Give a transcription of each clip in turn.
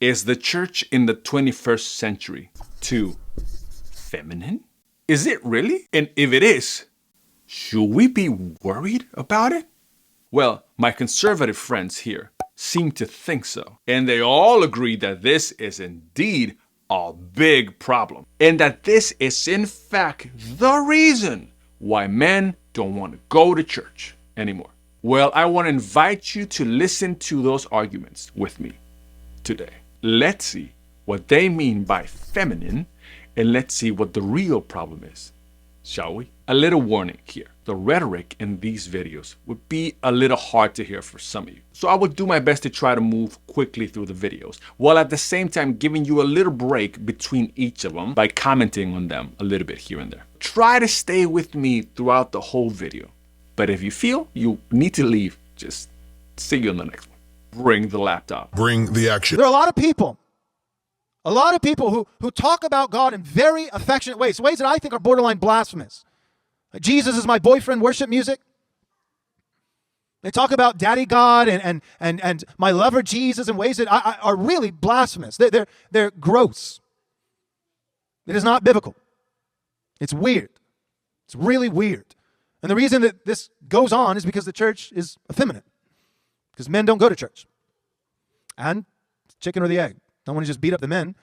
Is the church in the 21st century too feminine? Is it really? And if it is, should we be worried about it? Well, my conservative friends here seem to think so. And they all agree that this is indeed a big problem. And that this is in fact the reason why men don't want to go to church anymore. Well, I want to invite you to listen to those arguments with me today. Let's see what they mean by feminine, and let's see what the real problem is, shall we? A little warning here. The rhetoric in these videos would be a little hard to hear for some of you. So I will do my best to try to move quickly through the videos, while at the same time giving you a little break between each of them by commenting on them a little bit here and there. Try to stay with me throughout the whole video. But if you feel you need to leave, just see you on the next one. Bring the laptop. Bring the action. There are a lot of people who talk about God in very affectionate ways that I think are borderline blasphemous. Like, Jesus is my boyfriend worship music. They talk about daddy God and my lover Jesus in ways that are really blasphemous. They're gross. It is not biblical. It's weird. It's really weird. And the reason that this goes on is because the church is effeminate. Because men don't go to church. And chicken or the egg. Don't want to just beat up the men.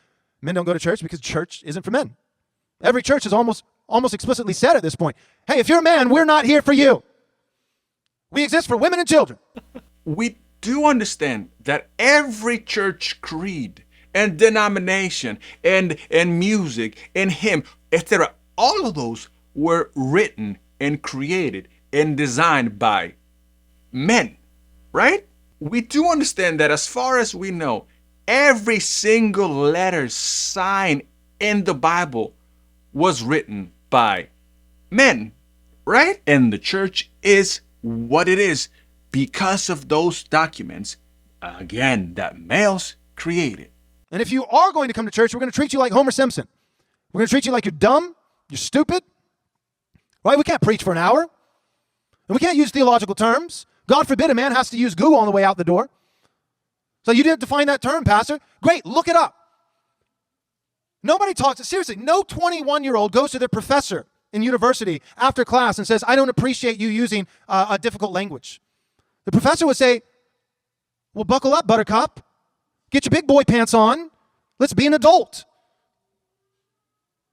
Men don't go to church because church isn't for men. Every church has almost explicitly said at this point, hey, if you're a man, we're not here for you. We exist for women and children. We do understand that every church creed and denomination and music and hymn, etc., all of those were written and created and designed by men, right? We do understand that as far as we know, every single letter signed in the Bible was written by men, right? And the church is what it is because of those documents, again, that males created. And if you are going to come to church, we're going to treat you like Homer Simpson. We're going to treat you like you're dumb, you're stupid, right? We can't preach for an hour. And we can't use theological terms. God forbid a man has to use Google on the way out the door. So you didn't define that term, Pastor. Great, look it up. Nobody talks, seriously, no 21-year-old goes to their professor in university after class and says, I don't appreciate you using a difficult language. The professor would say, well, buckle up, buttercup. Get your big boy pants on. Let's be an adult.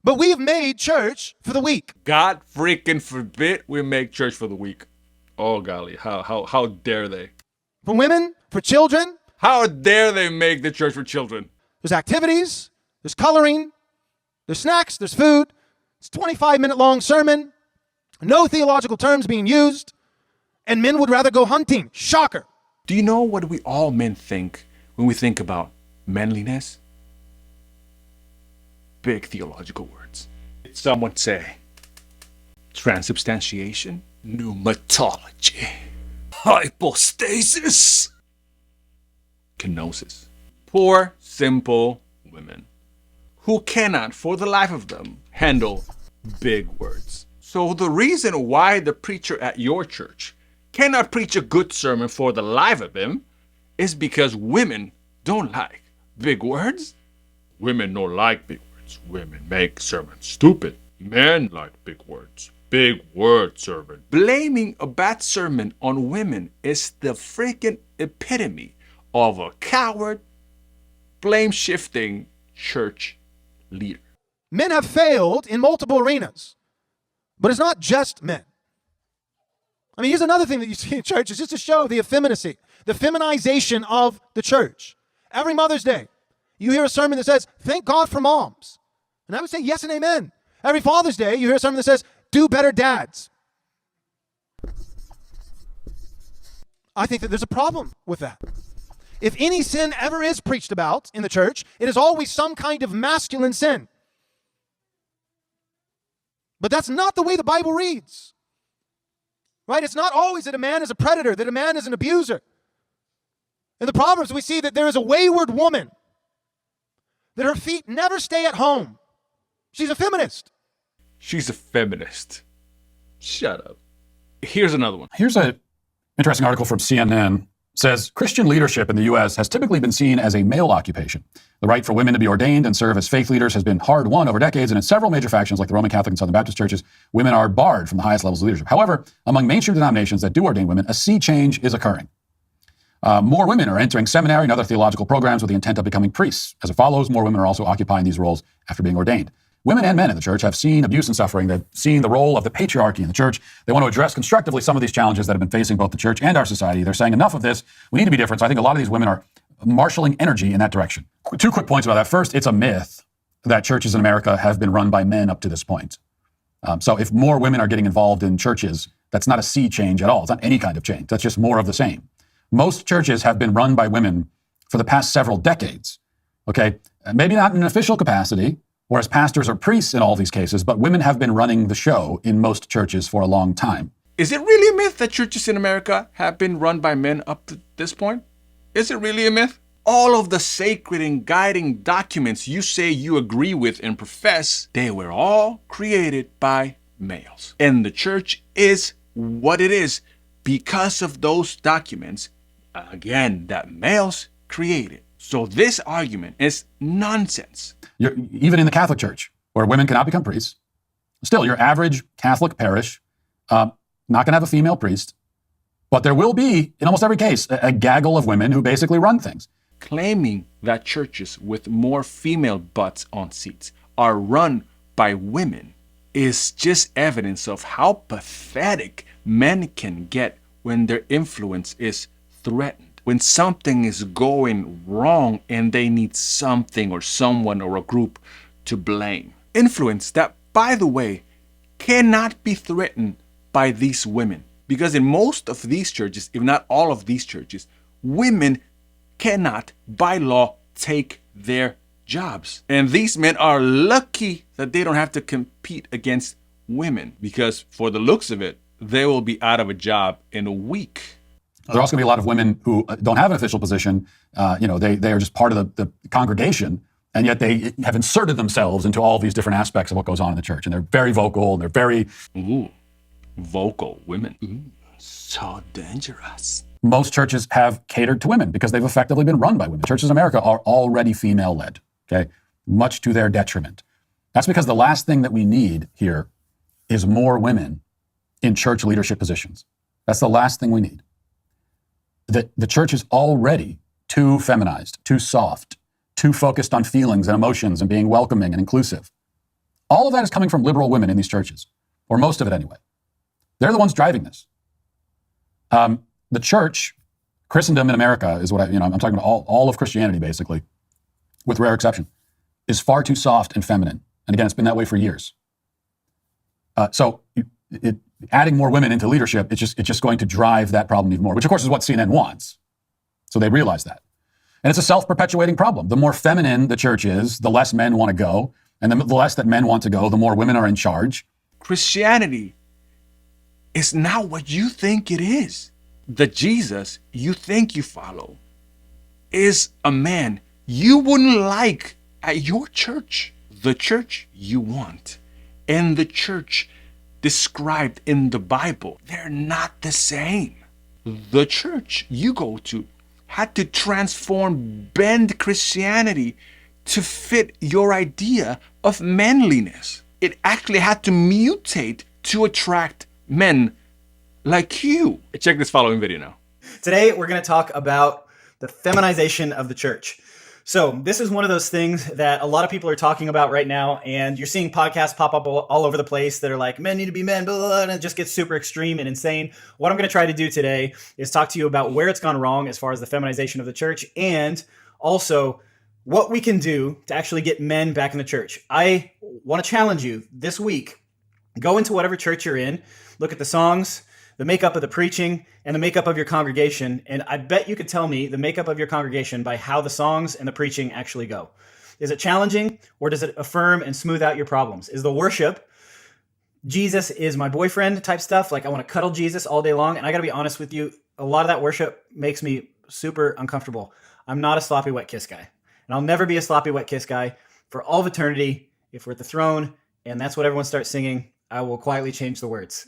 But we have made church for the weak. God freaking forbid we make church for the weak. Oh, golly, how dare they? For women, for children. How dare they make the church for children? There's activities, there's coloring, there's snacks, there's food. It's a 25-minute long sermon. No theological terms being used. And men would rather go hunting. Shocker. Do you know what we all men think when we think about manliness? Big theological words. Some would say transubstantiation, pneumatology, hypostasis, kenosis. Poor, simple women who cannot, for the life of them, handle big words. So the reason why the preacher at your church cannot preach a good sermon for the life of him is because women don't like big words. Women don't like big words. Women make sermons stupid. Men like big words. Big word sermon. Blaming a bad sermon on women is the freaking epitome of a coward, blame-shifting church leader. Men have failed in multiple arenas, but it's not just men. I mean, here's another thing that you see in church is just to show the effeminacy, the feminization of the church. Every Mother's Day, you hear a sermon that says, thank God for moms. And I would say yes and amen. Every Father's Day, you hear a sermon that says, do better dads. I think that there's a problem with that. If any sin ever is preached about in the church, it is always some kind of masculine sin. But that's not the way the Bible reads. Right? It's not always that a man is a predator, that a man is an abuser. In the Proverbs, we see that there is a wayward woman, that her feet never stay at home. She's a feminist. She's a feminist. Shut up. Here's another one. Here's an interesting article from CNN says Christian leadership in the U.S. has typically been seen as a male occupation. The right for women to be ordained and serve as faith leaders has been hard won over decades, and in several major factions like the Roman Catholic and Southern Baptist churches, women are barred from the highest levels of leadership. However, among mainstream denominations that do ordain women, a sea change is occurring. More women are entering seminary and other theological programs with the intent of becoming priests. As it follows, more women are also occupying these roles after being ordained. Women and men in the church have seen abuse and suffering. They've seen the role of the patriarchy in the church. They want to address constructively some of these challenges that have been facing both the church and our society. They're saying enough of this. We need to be different. So I think a lot of these women are marshaling energy in that direction. Two quick points about that. First, it's a myth that churches in America have been run by men up to this point. So if more women are getting involved in churches, that's not a sea change at all. It's not any kind of change. That's just more of the same. Most churches have been run by women for the past several decades. Okay, maybe not in an official capacity, whereas pastors or priests in all these cases, but women have been running the show in most churches for a long time. Is it really a myth that churches in America have been run by men up to this point? Is it really a myth? All of the sacred and guiding documents you say you agree with and profess, they were all created by males. And the church is what it is because of those documents, again, that males created. So this argument is nonsense. Even in the Catholic Church, where women cannot become priests, still your average Catholic parish, not going to have a female priest, but there will be, in almost every case, a gaggle of women who basically run things. Claiming that churches with more female butts on seats are run by women is just evidence of how pathetic men can get when their influence is threatened. When something is going wrong and they need something or someone or a group to blame. Influence that, by the way, cannot be threatened by these women. Because in most of these churches, if not all of these churches, women cannot, by law, take their jobs. And these men are lucky that they don't have to compete against women. Because for the looks of it, they will be out of a job in a week. There are also going to be a lot of women who don't have an official position. They are just part of the congregation, and yet they have inserted themselves into all these different aspects of what goes on in the church. And they're very vocal, and they're very... Ooh, vocal women. Ooh, so dangerous. Most churches have catered to women because they've effectively been run by women. Churches in America are already female-led, okay, much to their detriment. That's because the last thing that we need here is more women in church leadership positions. That's the last thing we need. The church is already too feminized, too soft, too focused on feelings and emotions and being welcoming and inclusive. All of that is coming from liberal women in these churches, or most of it anyway. They're the ones driving this. The church, Christendom in America is what I'm talking about all of Christianity basically, with rare exception, is far too soft and feminine. And again, it's been that way for years. Adding more women into leadership, it's just going to drive that problem even more, which of course is what CNN wants. So they realize that. And it's a self-perpetuating problem. The more feminine the church is, the less men want to go. And the less that men want to go, the more women are in charge. Christianity is not what you think it is. The Jesus you think you follow is a man you wouldn't like at your church. The church you want and the church described in the Bible, they're not the same. The church you go to had to bend Christianity to fit your idea of manliness. It actually had to mutate to attract men like you. Check this following video now. Today, we're going to talk about the feminization of the church. So this is one of those things that a lot of people are talking about right now, and you're seeing podcasts pop up all over the place that are like, men need to be men, blah, blah, blah, and it just gets super extreme and insane. What I'm going to try to do today is talk to you about where it's gone wrong as far as the feminization of the church, and also what we can do to actually get men back in the church. I want to challenge you this week. Go into whatever church you're in, look at the songs, the makeup of the preaching, and the makeup of your congregation. And I bet you could tell me the makeup of your congregation by how the songs and the preaching actually go. Is it challenging, or does it affirm and smooth out your problems? Is the worship Jesus is my boyfriend type stuff? Like I want to cuddle Jesus all day long. And I got to be honest with you, a lot of that worship makes me super uncomfortable. I'm not a sloppy wet kiss guy. And I'll never be a sloppy wet kiss guy for all of eternity if we're at the throne and that's what everyone starts singing. I will quietly change the words.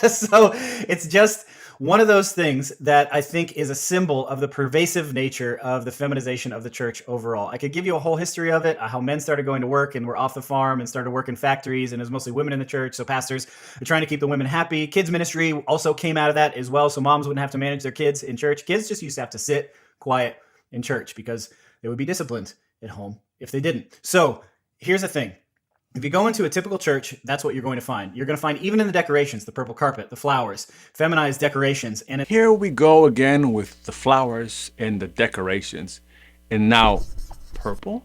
So it's just one of those things that I think is a symbol of the pervasive nature of the feminization of the church overall. I could give you a whole history of it, how men started going to work and were off the farm and started working factories, and it was mostly women in the church. So pastors are trying to keep the women happy. Kids ministry also came out of that as well. So moms wouldn't have to manage their kids in church. Kids just used to have to sit quiet in church because they would be disciplined at home if they didn't. So here's the thing. If you go into a typical church, that's what you're going to find. You're going to find, even in the decorations, the purple carpet, the flowers, feminized decorations. And Here we go again with the flowers and the decorations. And now, purple?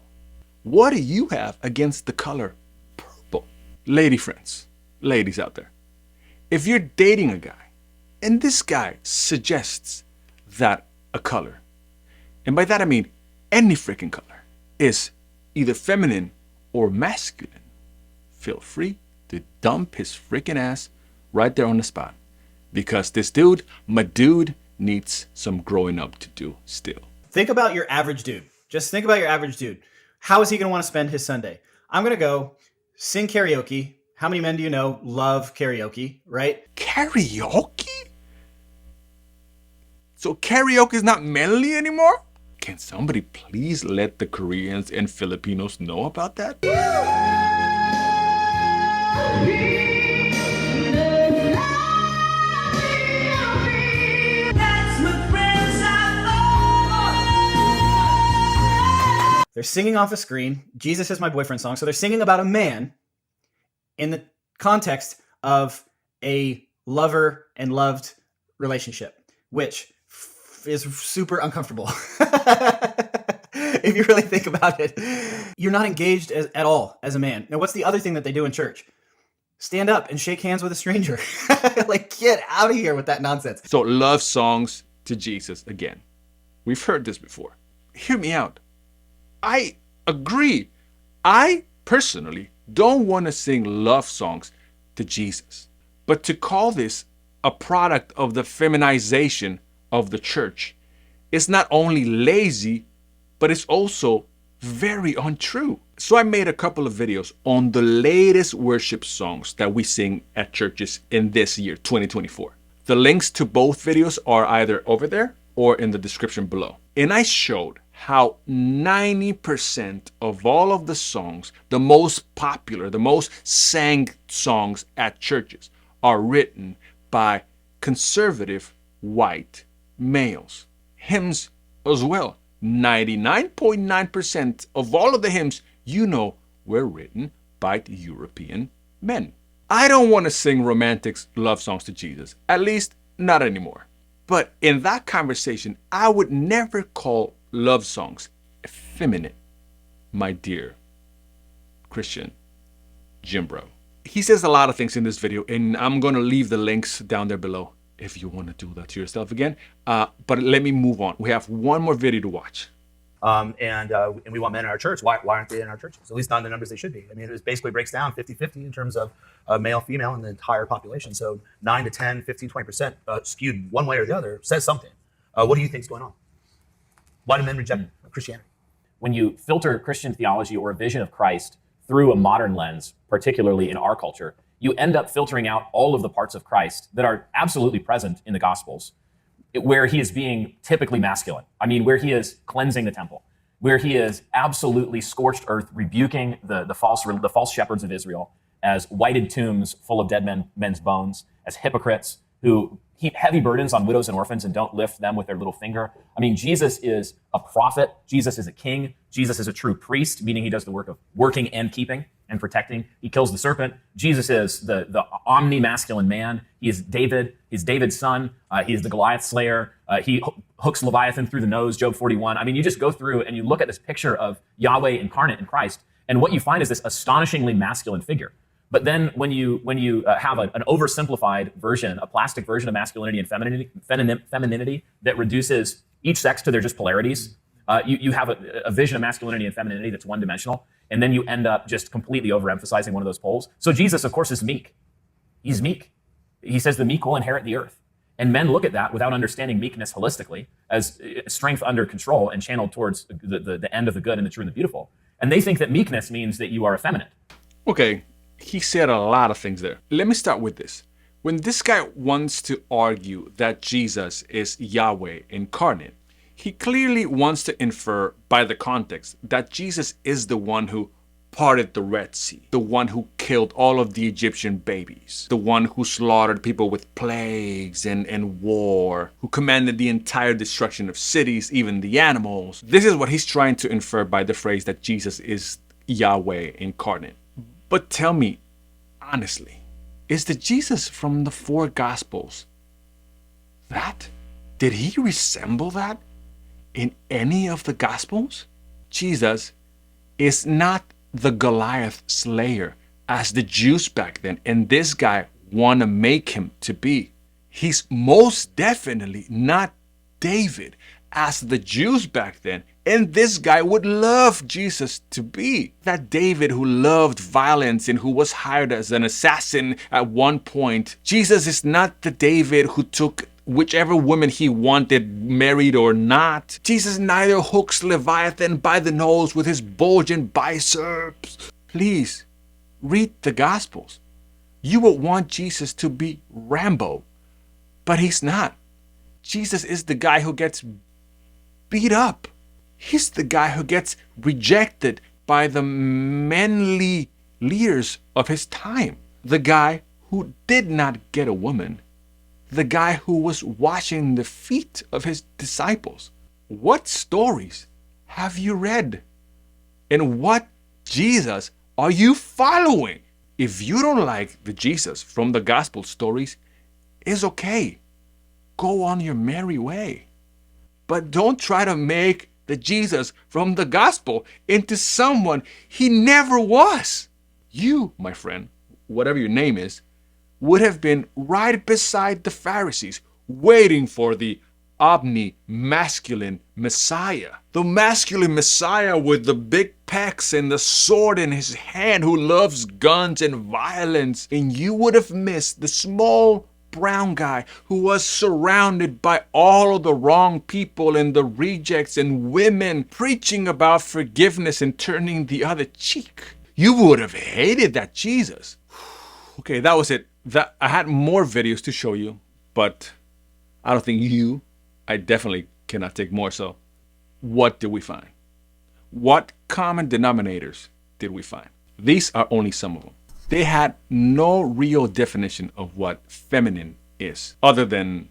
What do you have against the color purple? Lady friends, ladies out there, if you're dating a guy and this guy suggests that a color, and by that I mean any freaking color, is either feminine or masculine, feel free to dump his freaking ass right there on the spot. Because this dude, my dude, needs some growing up to do still. think about your average dude. Just think about your average dude. How is he going to want to spend his Sunday? I'm going to go sing karaoke. How many men do you know love karaoke, right? Karaoke? So karaoke is not manly anymore? Can somebody please let the Koreans and Filipinos know about that? They're singing off a screen. Jesus is my boyfriend song. So they're singing about a man in the context of a lover and loved relationship, which is super uncomfortable. If you really think about it, you're not engaged at all as a man. Now, what's the other thing that they do in church? Stand up and shake hands with a stranger. Like, get out of here with that nonsense. So love songs to Jesus again. We've heard this before. Hear me out. I agree. I personally don't want to sing love songs to Jesus. But to call this a product of the feminization of the church is not only lazy, but it's also very untrue. So I made a couple of videos on the latest worship songs that we sing at churches in this year, 2024. The links to both videos are either over there or in the description below. And I showed how 90% of all of the songs, the most popular, the most sang songs at churches, are written by conservative white males. Hymns as well. 99.9% of all of the hymns you know were written by European men. I don't want to sing romantic love songs to Jesus, at least not anymore. But in that conversation, I would never call love songs effeminate, my dear Christian Jim Bro. He says a lot of things in this video, and I'm going to leave the links down there below if you want to do that to yourself again. But let me move on. We have one more video to watch. And we want men in our church. Why aren't they in our churches? At least not in the numbers they should be. I mean, it basically breaks down 50-50 in terms of male, female in the entire population. So 9 to 10, 15, 20% skewed one way or the other says something. What do you think is going on? Why do men reject Christianity? When you filter Christian theology or a vision of Christ through a modern lens, particularly in our culture, you end up filtering out all of the parts of Christ that are absolutely present in the Gospels, where he is being typically masculine. I mean, where he is cleansing the temple, where he is absolutely scorched earth, rebuking the false shepherds of Israel as whited tombs full of dead men's bones, as hypocrites who heap heavy burdens on widows and orphans and don't lift them with their little finger. I mean, Jesus is a prophet. Jesus is a king. Jesus is a true priest, meaning he does the work of working and keeping and protecting. He kills the serpent. Jesus is the omni-masculine man. He is David. He's David's son. He is the Goliath slayer. He hooks Leviathan through the nose, Job 41. I mean, you just go through and you look at this picture of Yahweh incarnate in Christ, and what you find is this astonishingly masculine figure. But then when you have an oversimplified version, a plastic version of masculinity and femininity that reduces each sex to their just polarities, you have a vision of masculinity and femininity that's one-dimensional, and then you end up just completely overemphasizing one of those poles. So Jesus, of course, is meek. He's meek. He says the meek will inherit the earth. And men look at that without understanding meekness holistically as strength under control and channeled towards the end of the good and the true and the beautiful. And they think that meekness means that you are effeminate. Okay, he said a lot of things there. Let me start with this. When this guy wants to argue that Jesus is Yahweh incarnate, he clearly wants to infer by the context that Jesus is the one who parted the Red Sea, the one who killed all of the Egyptian babies, the one who slaughtered people with plagues and war, who commanded the entire destruction of cities, even the animals. This is what he's trying to infer by the phrase that Jesus is Yahweh incarnate. But tell me, honestly, is the Jesus from the four Gospels that? Did he resemble that in any of the Gospels? Jesus is not the Goliath slayer as the Jews back then, and this guy want to make him to be. He's most definitely not David as the Jews back then, and this guy would love Jesus to be. That David who loved violence and who was hired as an assassin at one point. Jesus is not the David who took whichever woman he wanted, married or not. Jesus neither hooks Leviathan by the nose with his bulging biceps. Please, read the Gospels. You would want Jesus to be Rambo, but he's not. Jesus is the guy who gets beat up. He's the guy who gets rejected by the manly leaders of his time. The guy who did not get a woman. The guy who was washing the feet of his disciples. What stories have you read? And what Jesus are you following? If you don't like the Jesus from the gospel stories, it's okay. Go on your merry way. But don't try to make the Jesus from the gospel into someone he never was. You, my friend, whatever your name is, would have been right beside the Pharisees, waiting for the omni-masculine Messiah. The masculine Messiah with the big pecs and the sword in his hand, who loves guns and violence. And you would have missed the small brown guy who was surrounded by all of the wrong people and the rejects and women preaching about forgiveness and turning the other cheek. You would have hated that Jesus. Okay, that was it. I had more videos to show you, but I don't think I definitely cannot take more. So what did we find? What common denominators did we find? These are only some of them. They had no real definition of what feminine is, other than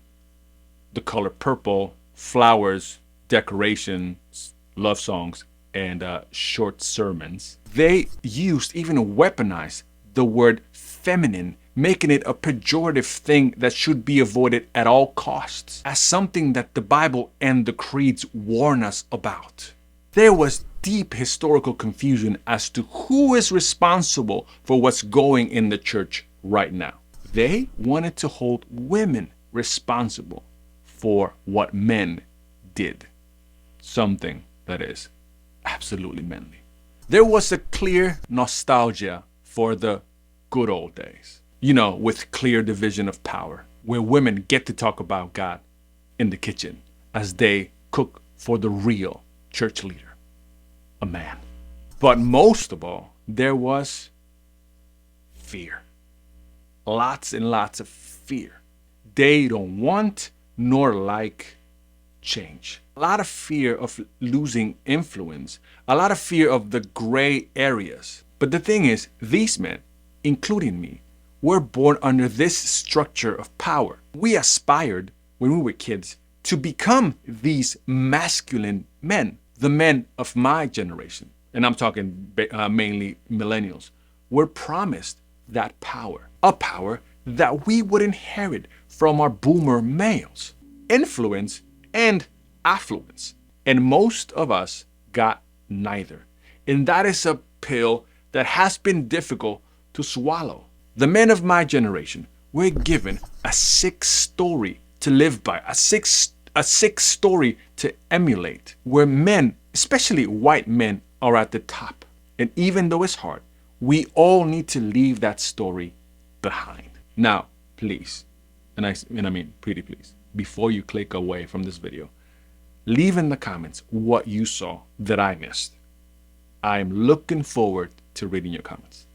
the color purple, flowers, decorations, love songs, and short sermons. They used, even weaponized, the word feminine, making it a pejorative thing that should be avoided at all costs, as something that the Bible and the creeds warn us about. There was deep historical confusion as to who is responsible for what's going in the church right now. They wanted to hold women responsible for what men did, something that is absolutely manly. There was a clear nostalgia for the good old days, with clear division of power, where women get to talk about God in the kitchen as they cook for the real church leader, a man. But most of all, there was fear. Lots and lots of fear. They don't want nor like change. A lot of fear of losing influence. A lot of fear of the gray areas. But the thing is, these men, including me, were born under this structure of power. We aspired, when we were kids, to become these masculine men. The men of my generation, and I'm talking mainly millennials, were promised that power. A power that we would inherit from our boomer males. Influence and affluence. And most of us got neither. And that is a pill that has been difficult to swallow. The men of my generation were given a sick story to live by, a sick story to emulate, where men, especially white men, are at the top. And even though it's hard, we all need to leave that story behind. Now, please, and I mean pretty please, before you click away from this video, leave in the comments what you saw that I missed. I'm looking forward to reading your comments.